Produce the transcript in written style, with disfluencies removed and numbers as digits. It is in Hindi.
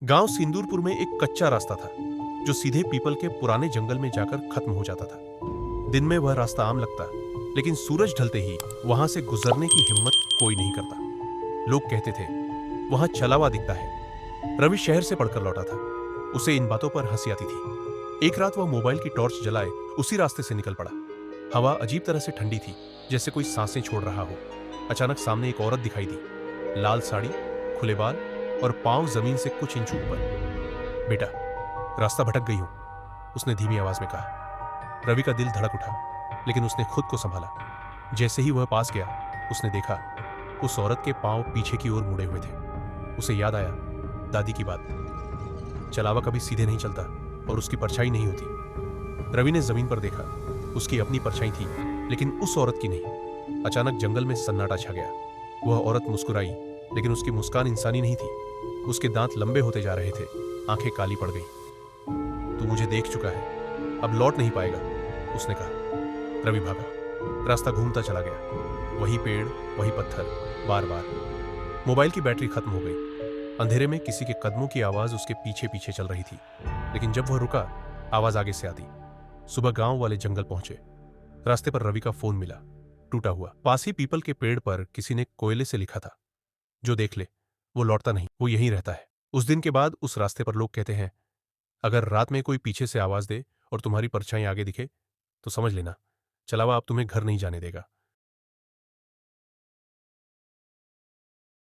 गांव सिंदूरपुर में एक कच्चा रास्ता था जो सीधे पीपल के पुराने जंगल में जाकर खत्म हो जाता था। दिन में वह रास्ता आम लगता, लेकिन सूरज ढलते ही वहां से गुजरने की हिम्मत कोई नहीं करता। लोग कहते थे वहां छलावा दिखता है। रवि शहर से पढ़कर लौटा था। उसे इन बातों पर हंसी आती थी। एक रात वह मोबाइल की टॉर्च जलाए उसी रास्ते से निकल पड़ा। हवा अजीब तरह से ठंडी थी, जैसे कोई सांसें छोड़ रहा हो। अचानक सामने एक औरत दिखाई दी, लाल साड़ी, खुले बाल और पांव जमीन से कुछ इंच ऊपर। बेटा, रास्ता भटक गई हूं, उसने धीमी आवाज में कहा। रवि का दिल धड़क उठा, लेकिन उसने खुद को संभाला। जैसे ही वह पास गया, उसने देखा उस औरत के पांव पीछे की ओर मुड़े हुए थे। उसे याद आया दादी की बात, चलावा कभी सीधे नहीं चलता और उसकी परछाई नहीं होती। रवि ने जमीन पर देखा, उसकी अपनी परछाई थी, लेकिन उस औरत की नहीं। अचानक जंगल में सन्नाटा छा गया। वह औरत मुस्कुराई, लेकिन उसकी मुस्कान इंसानी नहीं थी। उसके दांत लंबे होते जा रहे थे, आंखें काली पड़ गई। तू मुझे देख चुका है, अब लौट नहीं पाएगा, उसने कहा। रवि भागा। रास्ता घूमता चला गया। वही पेड़, वही पत्थर, बार बार। मोबाइल की बैटरी खत्म हो गई। अंधेरे में किसी के कदमों की आवाज उसके पीछे पीछे चल रही थी, लेकिन जब वह रुका, आवाज आगे से आती। सुबह गांव वाले जंगल पहुंचे। रास्ते पर रवि का फोन मिला, टूटा हुआ। पास ही पीपल के पेड़ पर किसी ने कोयले से लिखा था, जो देख ले वो लौटता नहीं, वो यहीं रहता है। उस दिन के बाद उस रास्ते पर लोग कहते हैं, अगर रात में कोई पीछे से आवाज दे और तुम्हारी परछाई आगे दिखे तो समझ लेना चलावा अब तुम्हें घर नहीं जाने देगा।